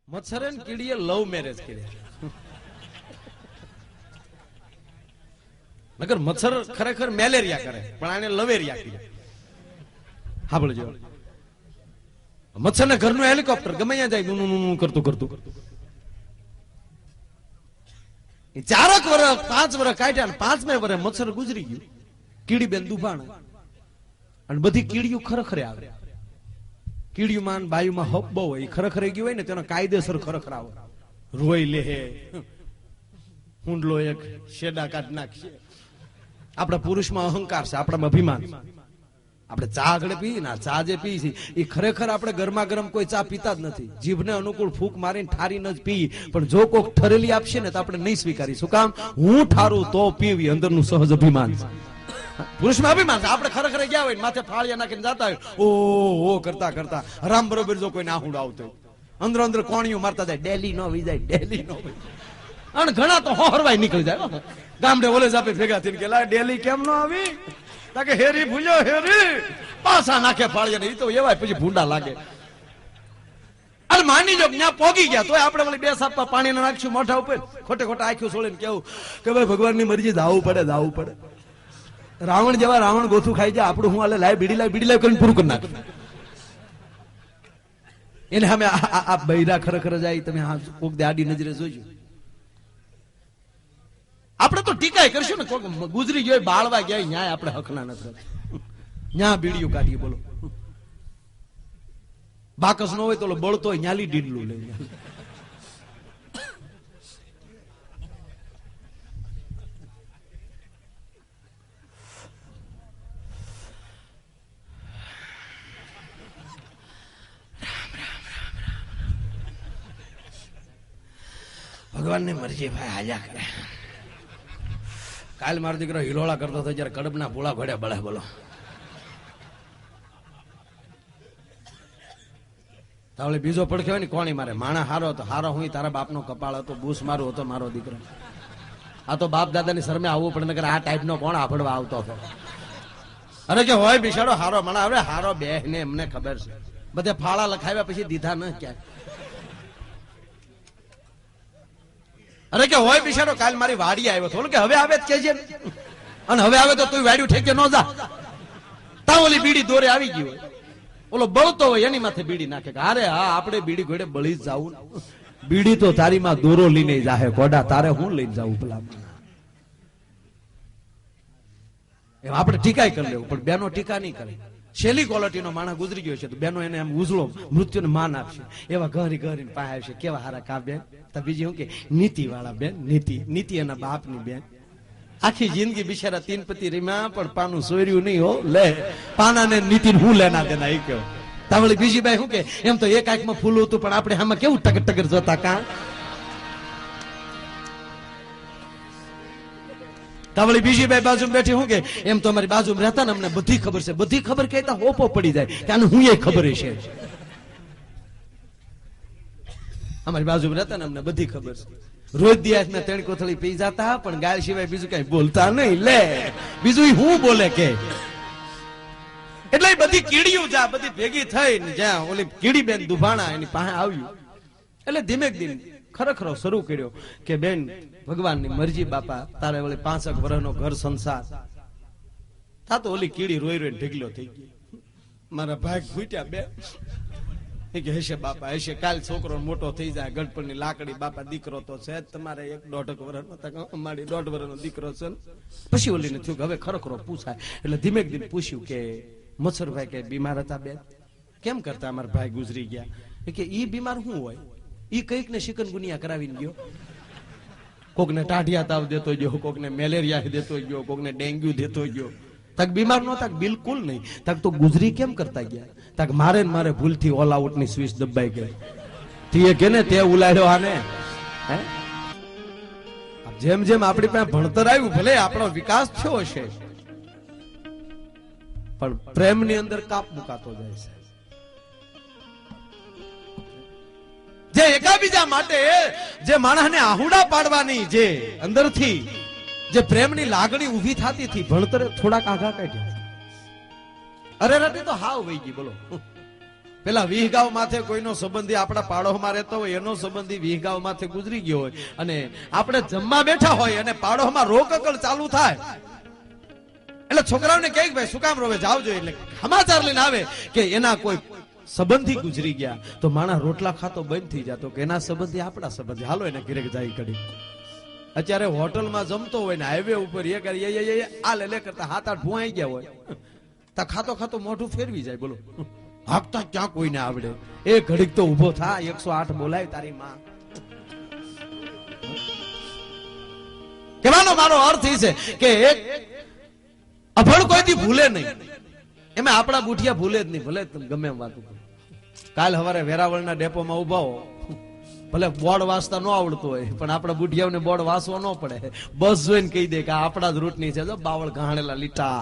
મચ્છરે ને કીડીએ love marriage કર્યા. નકર મચ્છર ખરેખર મેલેરિયા કરે પણ આને લવેરિયા કર્યા. સાંભળજો, મચ્છર ને ઘરનું હેલિકોપ્ટર ગમે ત્યાં જાય નું કરતું કરતું 4 વર્ષ 5 વર્ષ કાઢ્યા. 5મે વર્ષે મચ્છર ગુજરી ગયું. કીડી બેન દુભાણા અને બધી કીડીઓ ખરેખરે આવે. કીડીમાં બાયુમાં હપ બહુ હોય, ખરેખરે ગયું હોય ને તેનો કાયદેસર ખરેખર આવે. રોઈ લે હુંડલો એક શેડા કાઢ નાખશે. આપણા પુરુષમાં અહંકાર છે, આપણામાં અભિમાન. આપણે ચા આગળ પી ના ચા જે પી છે એ ખરેખર આપણે ગરમા ગરમ કોઈ ચા પીતા જ નથી. જીભને અનુકૂળ ફૂંક મારીને ઠારીને જ પી. પણ જો કોઈક ઠરેલી આપશે ને તો આપણે નહીં સ્વીકારી. શું કામ? હું ઠારું તો પીવી. અંદરનું સહજ અભિમાન છે, પુરુષમાં અભિમાન છે. આપણે ખરેખર ગયા હોય માથે ફાળિયા નાખીને જતા હોય ઓ કરતા કરતા હરામ બરોબર જો કોઈ નાહુડ આવતો હોય અંદર અંદર કોણીઓ મારતા જાય. ડેલી નો વી જાય, ડેલી નો વી. અને ઘણા તો હોરવાય નીકળી જાય. ગામડે ઓલે જ આપે ભેગા થઈને કે લા ડેલી કેમ નો આવી? કે હેરી ભૂલ્યો હેરી પાછા નાખે ફાળિયા ને. એ તો એવાય પછી ભૂંડા લાગે. અને માની જો ત્યાં પોગી ગયા તોય આપણે વળી 2 સાપા પાણી નાખશું મોઢા ઉપર. ખોટે ખોટા આંખો છોડીને કેવું કે ભાઈ ભગવાનની મરજી, જાવું પડે જાવું પડે. રાવણ જેવા રાવણ ગોથું ખાઈ જાય. આપણું હું આલે લાય બીડી લાય કરીને પૂરું કરી નાખ. એને અમે આ બૈરા ખરેખર જાય. તમે કોક આડી નજરે જોજો. આપણે તો ટીકાય કરશું ને. કોક ગુજરી ગયો બાળવા ગયા ન્યાય આપણે હકના નથી. ન્યા બીડીયું કાઢીએ. બોલો, બાકસ ન હોય તો બળતો હોય ન્યાલી ડીડલું લઈ. ભગવાનની મરજી ભાઈ હાલ્યા કરે. કાલ મારો દીકરો હિલોળા કરતો હતો જયારે કડબના પૂળા ભળ્યા બળે. બોલો, તાવળે બીજો પડખે હોય ને કોણી મારે. માણા હારો હતો, હારો હું તારા બાપનો કપાળ હતો, બૂસ મારું હતો મારો દીકરો. આ તો બાપ દાદાની શરમે આવવું પડે નકર આ ટાઈપનો કોણ આફડવા આવતો હતો. અરે કે હોય બિચારો હારો માણા. હવે હારો બે ને એમને ખબર છે. બધે ફાળા લખાવ્યા પછી દીધા ન ક્યાંય. અરે કે હોય બિચારો કાલ મારી વાડી આવ્યો હતો કે હવે આવે કે છે. અને હવે આવે તો તું વાડ્યું ઠેકે ન જા. તા ઓલી બીડી દોરે આવી ગઈ હોય. ઓલો બળતો હોય એની માથે બીડી નાખે. અરે હા આપણે બીડી ઘોડે બળી જ જાવું. બીડી તો તારી માં દોરો લઈને જાહે કોડા, તારે હું લઈને જાવું પેલા. આપણે ટીકા કરી લેવું પણ બેનો ટીકા નહીં કરે. છેલ્લી ક્વોલિટીનો માણસ ગુજરી ગયો છે તો બેનો એને એમ ઉજળો મૃત્યુને માન આપશે. એવા ઘરી ઘરીને પાસે આવશે. કેવા હારા કા બેન? તો બીજી શું કે નીતિ વાળા બેન. નીતિ એના બાપની બેન. આખી જિંદગી બિચારા 3 પતિ રીમ્યા પણ પાનું સોર્યું નહીં હો. લે પાનાને નીતિ હું લેના દેના એ કહો. તાવળી બીજી બાઈ શું કે એમ તો એક આંખમાં ફૂલ હતું પણ આપણે આમાં કેવું ટગર ટગર જોતા કા. તાવળી બીજી બાઈ બાજુ બેઠી શું કે એમ તો અમારી બાજુ રહેતા ને અમને બધી ખબર છે. બધી ખબર કહેતા હોપો પડી જાય કે આને હું એ ખબર છે. અમારી બાજુ રહેતા ને અમને બધી ખબર છે. રોજ દિવસ મેં 3 કોથળી પી જતા પણ ગાય સિવાય બીજું કઈ બોલતા નહીં. લે બીજું હું બોલે કે એટલે બધી કીડીઓ જા બધી ભેગી થઈ જ્યાં ઓલી કીડી બેન દુભાણા એની પાસે આવ્યું. એટલે ધીમે ધીમે ખરેખર શરૂ કર્યો કે બેન ભગવાનની મરજી બાપા તારે ઓલી 5 વર્ષનો ઘર સંસાર તા તો ઓલી કીડી રોઈ રોઈને ઢીકલો થઈ ગઈ. મારા ભાગ ફૂટ્યા બે કે હશે બાપા હશે. કાલ છોકરો મોટો થઈ જાય ગણપણની લાકડી બાપા દીકરો તો છે તમારે 1.5 વર્ષનો અમારી 1.5 વર્ષનો દીકરો છે. પછી ઓલીને થયું કે હવે ખરેખર પૂછાય. એટલે ધીમે ધીમે પૂછ્યું કે મચ્છરભાઈ કે બીમાર હતા બેન? કેમ કરતા અમારા ભાઈ ગુજરી ગયા? કે ઈ બીમાર શું હોય? ઈ કઈક ને ચિકનગુનિયા કરાવીને ગયો. કોકને ટાઢિયા તાવ દેતો ગયો, કોકને મેલેરિયા દેતો ગયો, કોકને ડેન્ગ્યુ દેતો ગયો. તક બીમાર નો તક બિલકુલ નહીં. તક તો ગુજરી કેમ કરતા ગયા? તક મારે ભૂલથી ઓલ આઉટ ની સ્વિચ દબાઈ ગઈ. તે કે ને તે ઉલાડ્યો આને. હે જેમ જેમ આપણી પાસે ભણતર આવ્યું ભલે આપણો વિકાસ થયો હશે પણ પ્રેમની અંદર કાપ મુકાતો જાય છે. જે એકાબીજા માટે જે માણસને આહુડા પાડવાની જે અંદરથી જે પ્રેમની લાગણી ઉભી થતી હતી ભણતરે થોડાક આઘા કાઢ્યા. અરે રટી તો હાવ વહી ગઈ. બોલો પેલા વિહગાંવ માથે કોઈનો સંબંધી આપણા પાડોમાં રહેતો હોય, એનો સંબંધી વિહગાંવ માથે ગુજરી ગયો હોય અને આપણે જમવા બેઠા હોય અને પાડોમાં રોકકળ ચાલુ થાય એટલે છોકરાઓને કહે ભાઈ શું કામ રોવે, જાવ જોઈએ. એટલે સમાચાર લઈને આવે કે એના કોઈ સંબંધી ગુજરી ગયા તો માણસ રોટલા ખાતો બંધ થઈ જતો કે એના સંબંધી આપણા સંબંધી, હાલો એને ઘરે જાય કરી. અત્યારે હોટલમાં જમતો હોય ને હાઈવે ઉપર આ લે કરતા 7-8 ભૂઆઈ ગયા હોય, તા ખાતો ખાતો મોઢું ફેરવી જાય. બોલો હાકતા ક્યાં કોઈને આવડે? એ ઘડીક તો ઉભો થા, 108 બોલાય તારી માં. કહેવાનો મારો અર્થ એ છે કે એક અભણ કોઈથી ભૂલે નહીં, એમાં આપણા બુઠિયા ભૂલે જ નહીં, ભલે ગમે એમ વાતું. કાલ સવારે વેરાવળના ડેપોમાં ઉભા હો, ભલે બોર્ડ વાંચતા ન આવડતું હોય પણ આપણા બુઢિયાઓને બોર્ડ વાંચવા ન પડે, બસ જોઈને કહી દે કે આપણા જ રૂટની છે, બાવળ ઘાણેલા લીટા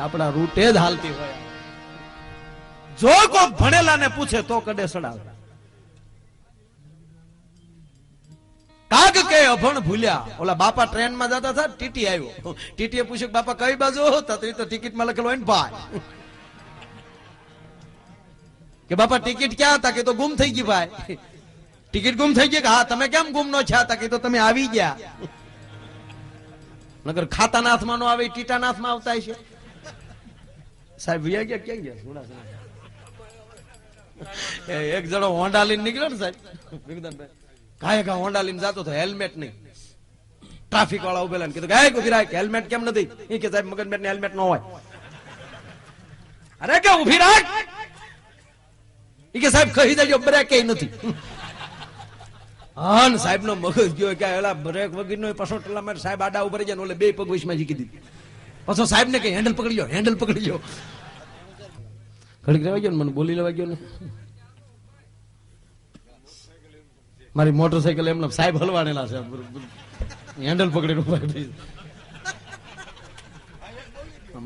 આપણા રૂટે જ હાલતી હોય. જો કોઈ ભણેલાને પૂછે તો કડે સડાવે. કાગ કે અભણ ભૂલ્યા. ઓલા બાપા ટ્રેન માં જતા હતા, ટીટી આવ્યો, ટીટીએ પૂછ્યું બાપા કઈ બાજુ તો ટિકિટ માં લખેલો હોય ને ભાઈ, કે બાપા ટિકિટ ક્યાં હતા? કે તો ગુમ થઈ ગઈ ભાઈ. ટિકિટ ગુમ થઈ ગઈ? હા. તમે કેમ ગુમ નો થયા હતા? કે તો તમે આવી ગયા. નગર ખાતાના હાથમાં નો આવે, ટીટાના હાથમાં આવતા છે. સાહેબ ભૈયા ગયા ક્યાં ગયા? એક જણો હોન્ડા લઈને નીકળ્યો ને સાહેબ, કાંઈ કા હોન્ડા લઈને જતો તો હેલ્મેટ નહીં. ટ્રાફિક વાળા ઉભેલા ને કીધું કે ઉભી રાખ, હેલ્મેટ કેમ નથી? એ કે સાહેબ મગનમેટ ને હેલ્મેટ ન હોય. અરે કે ઉભી રાખ, એ કે સાહેબ કહી દેજો બ્રેક કે નથી. હા સાહેબ નો મગજ ગયો કે એલા બ્રેક વગર નો પાછો ટલા સાહેબ આડા ઉપર જાય, ઓલે બે પગ વચમાં જીકી દીધી. પાછો સાહેબ ને કે હેન્ડલ પકડી લો, હેન્ડલ પકડી લો. ઘડીક રહેવા ગયો ને મને બોલી લેવા ગયો ને, મારી મોટરસાયકલ એમને સાહેબ હલવાનેલા છે, હેન્ડલ પકડી.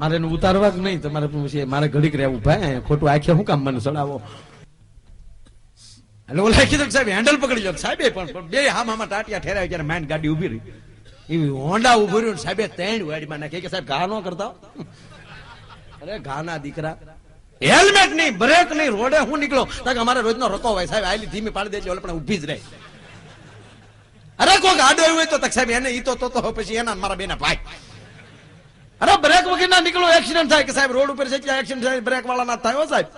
મારે એનું ઉતારવા જ નહીં, તમારે મારે ઘડીક રહેવું ભાઈ, ખોટું આખે શું કામ મને ચડાવો. એટલે ઓલા કીધું સાહેબ હેન્ડલ પકડી લો. સાહેબે પણ બે હામાં ટાટિયા ઠેરાય ત્યારે માઇન્ડ ગાડી ઉભી રહી, એવી હોન્ડા ઉભી રહ્યું. સાહેબે 3 વાડીમાં નાખી કે સાહેબ ઘા નો કરતા. અરે ઘાના દીકરા, હેલ્મેટ નહીં, બ્રેક નહીં, રોડે હું નીકળો અમારે રોજનો રકો હોય. સાહેબ આયલી ધીમી પાડી દેજો, પણ ઉભી જ રહે. અરે કોઈક આડો હોય તો સાહેબ એને ઈ તો પછી એના મારા બેના ભાઈ. અરે બ્રેક વગર ના નીકળો, એક્સિડન્ટ થાય. કે સાહેબ રોડ ઉપર છે એક્સિડન્ટ થાય, બ્રેક વાળા ના થાય. સાહેબ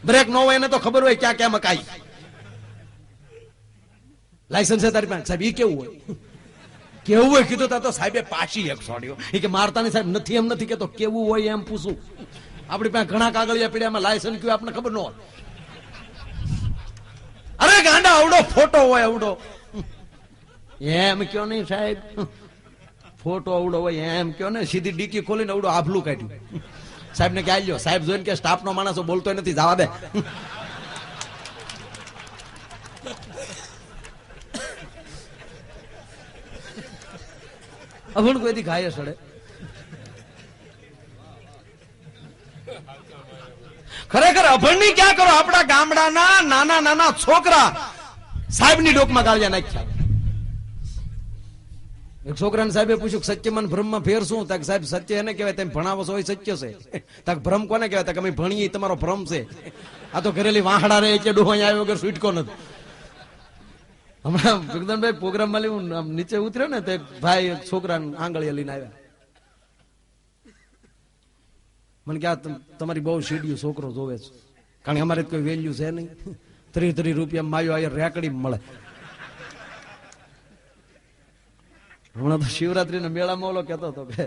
બ્રેક ન હોય એને તો ખબર હોય ક્યાં ક્યાં મકાઈ. લાયસન્સ છે તારી પાસે? સાહેબ ઈ કેવું હોય? કેવું હોય કીધું તો સાહેબે પાછી એક છોડ્યો. એ કે મારતા ની સાહેબ નથી, એમ નથી કેતો, કેવું હોય એમ પૂછું. આપણી પાસે ઘણા કાગળિયા પીડ્યા, લાયસન્સ કયું આપણને ખબર ન હોય. અરે ગાંડા આવડો ફોટો હોય, આવડો એમ કયો નહીં સાહેબ, ફોટો આવડો હોય એમ કયો ને. સીધી ડીકી ખોલીને આવડો આભલું કાઢ્યું. સાહેબ ને ક્યાં લ્યો? સાહેબ જોઈને કે સ્ટાફ નો માણસો બોલતો નથી, જવા દે. અભણ કોઈથી ઘાયે સડે. ખરેખર અભણની ક્યાં કરો? આપણા ગામડાના નાના નાના છોકરા સાહેબની ડોકમાં ગાળિયા નાખ્યા. એક છોકરાને સાહેબે પૂછ્યું સત્યમાં ભ્રમમાં ફેર શું? તક સાહેબ સત્ય એને કહેવાય તમે ભણાવો છો એ સત્ય છે. તક ભ્રમ કોને કહેવાય? તક અમે ભણીએ તમારો ભ્રમ છે. આ તો ઘરેલી વાહડા રે કે ડોહો આવ્યો વગર છૂટકો નથી. હમણાં જગદનભાઈ પ્રોગ્રામ માં હું નીચે ઉતર્યો ને તો ભાઈ છોકરાને આંગળીએ લઈને આવ્યા. મને કે તમારી બહુ સીડિયું છોકરો જોવે છે, કારણ કે અમારે કોઈ વેલ્યુ છે નહીં. 30 રૂપિયા માયો આ રેકડી મળે. હમણાં તો શિવરાત્રી ના મેળામાં ઓલો કેતો હતો કે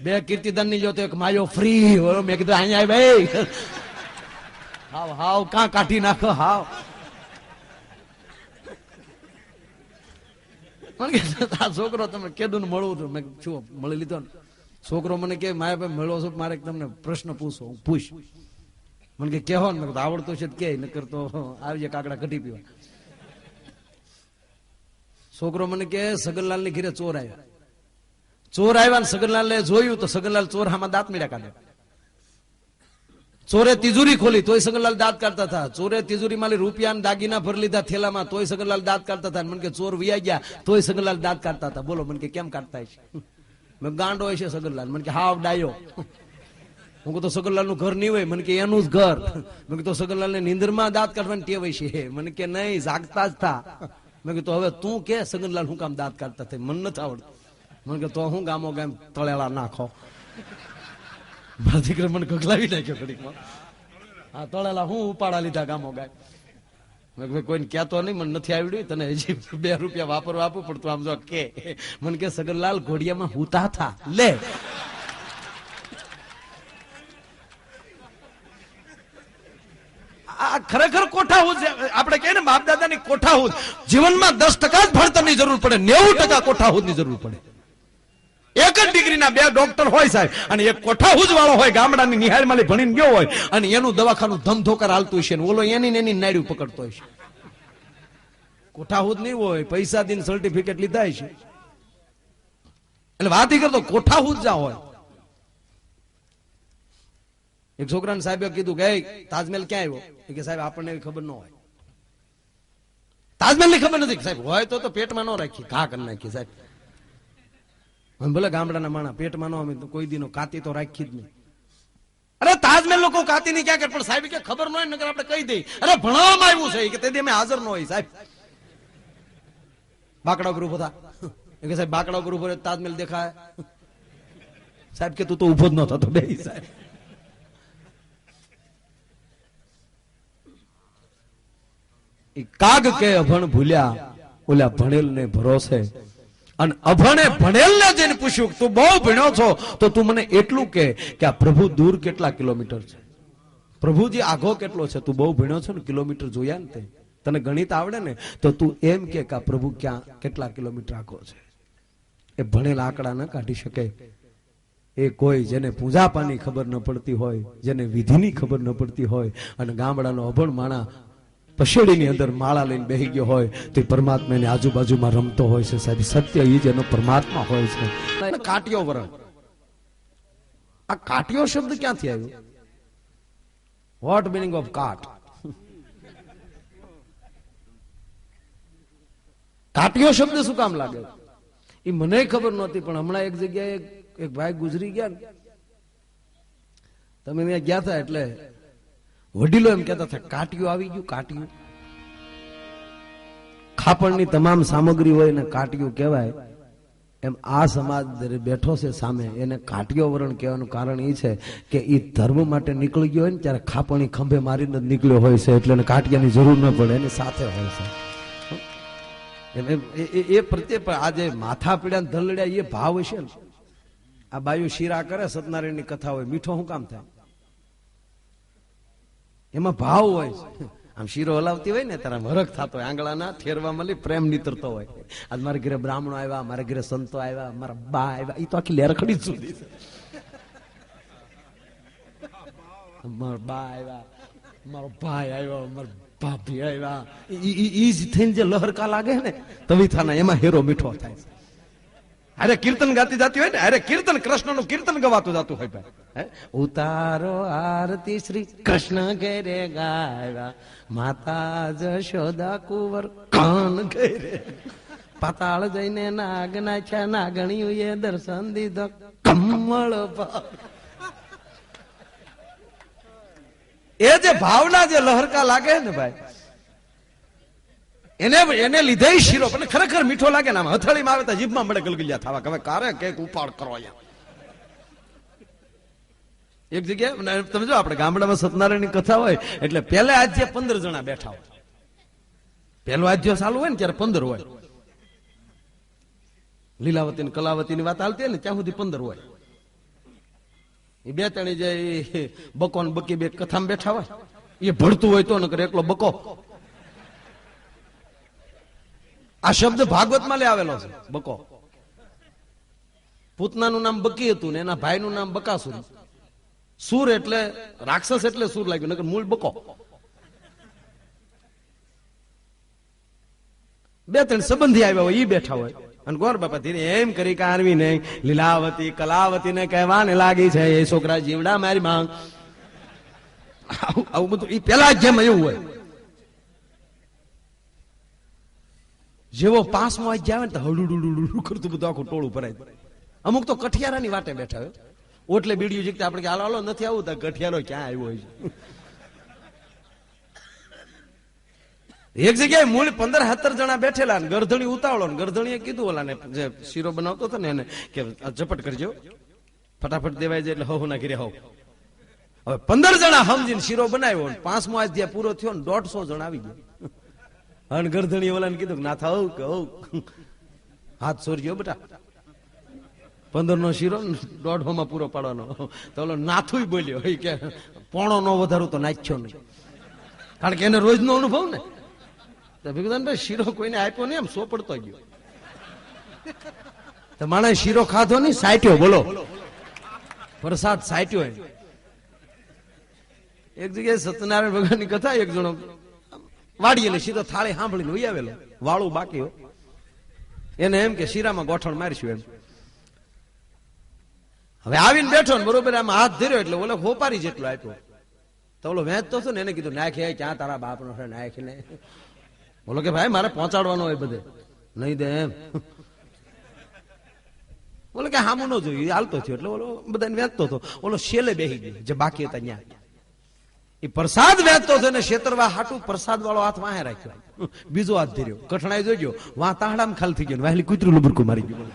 2 કીર્તિદાન ની જો તો એક માયો ફ્રી. મેં કીધું અહીંયા ભાઈ હાવ હાવ કાં કાઢી નાખો હાવ. આ છોકરો તમે કેદું મળવું હતું? મેં શું મળી લીધો ને. છોકરો મને કે માયા ભાઈ મળો છો, મારે તમને પ્રશ્ન પૂછો. હું પૂછ. મને કે કેહો ને. આવડતું છે કે નકર તો આવજે કાકડા કઢી પીવા. છોકરો મને કે સગનલાલ ની ઘરે ચોર આવ્યા. ચોર આવ્યા ને સગનલાલ જોયું તો સગનલાલ ચોર હામાં દાંત મીડા કાઢે. ચોરે તિજોરી ખોલી તોય સગનલાલ દાંત કાઢતા હતા. ચોરે તિજોરી માં રૂપિયા દાગીના ભરી લીધા થેલામાં તોય સગનલાલ દાંત કાઢતા હતા. મને કે ચોર વિયા ગયા તોય સગનલાલ દાંત કાઢતા હતા. બોલો મને કે કેમ કાઢતા છે? મેં ગાંડો હોય છે સગનલાલ. મને કે હાવ ડાયો. હું કહું તો સગનલાલ નું ઘર નહીં હોય. મને કે એનું જ ઘર. મેં કીધું સગનલાલ ને નીંદરમાં દાંત કાઢવાની ટેવ છે. મને કે નહીં, જાગતા જ થા. મેં કીધું હવે તું કે સગનલાલ હું કામ દાંત કાઢતા થાય, મને નથી આવડતું. મને કે તો હું ગામો ગામ તળેલા નાખો. મારા દીકરા મને ગગલાવી નાખ્યો ઘડીકમાં. હા, તળેલા હું ઉપાડા લીધા ગામો ગામ. મેં કીધું કોઈને કહેતો નહીં, મને નથી આવડ્યું, તને હજી 2 રૂપિયા વાપરવા આપવું પડતું. આમ જો કે મને કે સગનલાલ ઘોડિયામાં હુતા થા લે. આ ખરેખર કોઠાહૂદ આપણે કહીએ ને બાપ દાદાની કોઠાહૂદ. જીવનમાં 10% જ ભણતરની જરૂર પડે, 90% કોઠાહૂદની જરૂર પડે. એક જ ડિગ્રીના 2 ડોક્ટર હોય સાહેબ, અને એક કોઠાહૂદ વાળો હોય, ગામડાની નિહાળમાલી ભણીને ગયો હોય, અને એનું દવાખાનું ધમધોકર હાલતું છે, ને ઓલો એની નાડ્યું પકડતો હોય છે. કોઠાહૂદ નહીં હોય, પૈસા દઈને સર્ટિફિકેટ લીધા છે. એટલે વાત ઈ કરતો કોઠાહૂદ જા હોય. એક છોકરાને સાહેબે કીધું કે તાજમહેલ ક્યાં આવ્યો? કે સાહેબ આપણને ખબર ન હોય. તાજમહેલ ની ખબર નથી. સાહેબ હોય તો પેટમાં ન રાખી, ઘા કરી નાખી સાહેબ. ભલે ગામડાના માણા પેટમાં ન અમે કોઈ દીનો કાતી તો રાખી જ નહીં. અરે તાજમહેલ લોકો કાતી ની ક્યાં કરે? પણ સાહેબ કે ખબર ન હોય નકર આપણે કહી દઈએ. અરે ભણાવવામાં આવ્યું છે કે તેથી અમે હાજર ન હોય સાહેબ. બાકડા ઉપર ઉભો થા. કે સાહેબ બાકડા ઉપર ઉભો તાજમહેલ દેખાય? સાહેબ કે તું તો ઉભો જ ન થતો બે સાહેબ. કાગ કે અભણ ભૂલ્યા ઓલા ભણેલ ને ભરોસે. અને અભણે ભણેલ ને જઈને પૂછ્યું તું બહુ ભણ્યો છો તો તું મને એટલું કે આ પ્રભુ દૂર કેટલા કિલોમીટર છે? પ્રભુજી આઘો કેટલો છે? તું બહુ ભણ્યો છે ને, કિલોમીટર જોયા ને તે, તને ગણિત આવડે ને, તો તું એમ કે આ પ્રભુ ક્યાં કેટલા કિલોમીટર આઘો છે. એ ભણેલ આંકડા ન કાઢી શકે. એ કોઈ જેને પૂજાપાની ખબર ન પડતી હોય, જેને વિધિની ખબર ન પડતી હોય, અને ગામડાનો અભણ માણા પશેડીની અંદર માળા લઈને બેહી ગયો હોય તો પરમાત્મા એની આજુબાજુમાં રમતો હોય છે સાહેબ. સત્ય એ જ એનો પરમાત્મા હોય છે. કાટિયો વરણ, આ કાટિયો શબ્દ ક્યાંથી આવ્યો? વોટ મિનિંગ ઓફ કાટ? કાટિયો શબ્દ શું કામ લાગે એ મને ખબર નહોતી. પણ હમણાં એક જગ્યાએ એક ભાઈ ગુજરી ગયા ને, તમે ત્યાં ગયા હતા એટલે વડીલો એમ કહેતા હતા કાટિયું આવી ગયું. કાટિયું ખાપણની તમામ સામગ્રી હોય ને કાટિયું કહેવાય. એમ આ સમાજ બેઠો છે સામે, એને કાટિયો વરણ કહેવાનું કારણ એ છે કે એ ધર્મ માટે નીકળી ગયો હોય ને ત્યારે ખાપણી ખંભે મારીને જ નીકળ્યો હોય છે, એટલે એને કાટિયાની જરૂર ન પડે, એની સાથે હોય છે. એ પ્રત્યે પણ આજે માથા પીડા ધલડ્યા એ ભાવ હશે ને. આ બાયુ શીરા કરે, સત્યનારાયણની કથા હોય, મીઠો શું કામ થાય? એમાં ભાવ હોય છે. આમ શીરો હલાવતી હોય ને તારા હરખ થતો હોય, આંગળાના ઠેરવા મળી પ્રેમ નીતરતો હોય. આજ મારા ઘરે બ્રાહ્મણો આવ્યા, મારા ઘરે સંતો આવ્યા, મારા બા આવ્યા, એ તો આખી લેરખડી જ સુધી છે. મારા બા આવ્યા, મારો ભાઈ આવ્યો, મારા ભાભી આવ્યા, ઈ જ થઈને જે લહરકા લાગે ને તવીથાના, એમાં હેરો મીઠો થાય. અરે કીર્તન ગાતી જાતી હોય ને, અરે કીર્તન કૃષ્ણનું કીર્તન ગવાતું જાતું હોય ભાઈ. ઉતારો આરતી શ્રી કૃષ્ણ ઘેરે ગાયા, માતા જશોદા કુંવર કાન ઘેરે, પાતાળ જઈને નાગ નાખ્યા, નાગણીયું એ દર્શન દીધો કમળ ભાવ. એ જે ભાવના જે લહરકા લાગે ને ભાઈ, એને લીધે શીરો પણ ખરેખર મીઠો લાગે ને. હથળીમાં આવે તો જીભમાં મળે ગલગલિયા થવા. હવે કારે કેક ઉપાડ કરો. એક જગ્યાએ તમે જો આપણે ગામડામાં સત્યનારાયણની કથા હોય એટલે પહેલા આજ્ય 15 જણા બેઠા હોય. પહેલો આજ્ય ચાલુ હોય ને ત્યારે 15 હોય. લીલાવતી ને કલાવતી ની વાત હાલતી ને ત્યાં સુધી 15 હોય. એ બે ત્રણે જે બકો ને બકી બે કથામાં બેઠા હોય, એ ભળતું હોય તો નકર એકલો બકો. આ શબ્દ ભાગવતમાં લે આવેલો છે, બકો. પૂતનાનું નામ બકી હતું ને એના ભાઈનું નામ બકાસુર. સુર એટલે રાક્ષસ એટલે સુર લાગ્યું, નકર મૂળ બકો. બે ત્રણ સંબંધી આવ્યા હોય, એ બેઠા હોય, અને ગોર બાપા ધીરે એમ કરી કારવી નહીં, લીલાવતી કલાવતી ને કહેવાને લાગી છે એ છોકરા જીવડા મારી માંગ. આવું બધું એ પેલા જેમ એવું હોય. જેવો પાસમાં જ જાય ને તો હડુડુડુડુ કરતું બધું આખું ટોળું ભરાય. અમુક તો કઠિયારાની વાટે બેઠા હોય, ઓટલે બીડીયું જીકતા આપણે કે હાલો હાલો નથી આવું તો ગઠિયારો ક્યાં આવ્યો હોય છે એક જગ્યાએ મૂળ 15-17 જણા બેઠેલા ને ગરધણી ઉતાવળો ને ગરધણીએ કીધું ઓલા ને જે શીરો બનાવતો હતો ને એને કે ઝપટ કરજો ફટાફટ દેવાય જાય એટલે હવ ના ઘરે હવ. હવે 15 જણા સમજીને શીરો બનાવ્યો 5મો અધ્યાય પૂરો થયો ને 150 જણા આવી ગયા અને ગરધણી ઓલાને કીધું કે ના થાવ કે હવ હાથ સોરજો બેટા 15નો શીરો 150 માં પૂરો પાડવાનો. તો ઓલો નાથુય બોલ્યો કે પોણો નો વધારું તો નાખ્યો નહીં કારણ કે એને રોજનો અનુભવ ને. ભીખુદાનભાઈ શીરો કોઈને આપ્યો નહીં એમ સોપડતો ગયો તો માણસ શીરો ખાધો નહીં સાટ્યો બોલો પ્રસાદ સાટ્યો. એક જગ્યાએ સત્યનારાયણ ભગવાનની કથા એક જણો વાડી એટલે સીધો થાળી સાંભળીને ઉઈ આવેલો વાળું બાકી એને એમ કે શીરામાં ગોઠણ મારીશું એમ. હવે આવીને બેઠો ને બરોબર આમ હાથ ધર્યો એટલે ઓલો હોપારી જેટલો આપ્યો તો ઓલો વેચતો હતો ને એને કીધું નાખે ક્યાં તારા બાપ નો નાખીને બોલો કે ભાઈ મારે પહોંચાડવાનો હોય બધે નહીં દે એમ. બોલો કે હામું ન જોયું હાલતો થયો એટલે ઓલો બધાને વેચતો હતો ઓલો શેલે બેસી ગયો જે બાકી હતા ત્યાં એ પ્રસાદ વેચતો હતો ને શેતરવા હાટું પ્રસાદ વાળો હાથ વાહે રાખ્યો બીજો હાથ ધર્યો કઠણાઈ જોઈ ગયો વાહ તાહડામાં ખાલી થઈ ગયો વાહેલી કૂતરું લુબરકું મારી ગયું.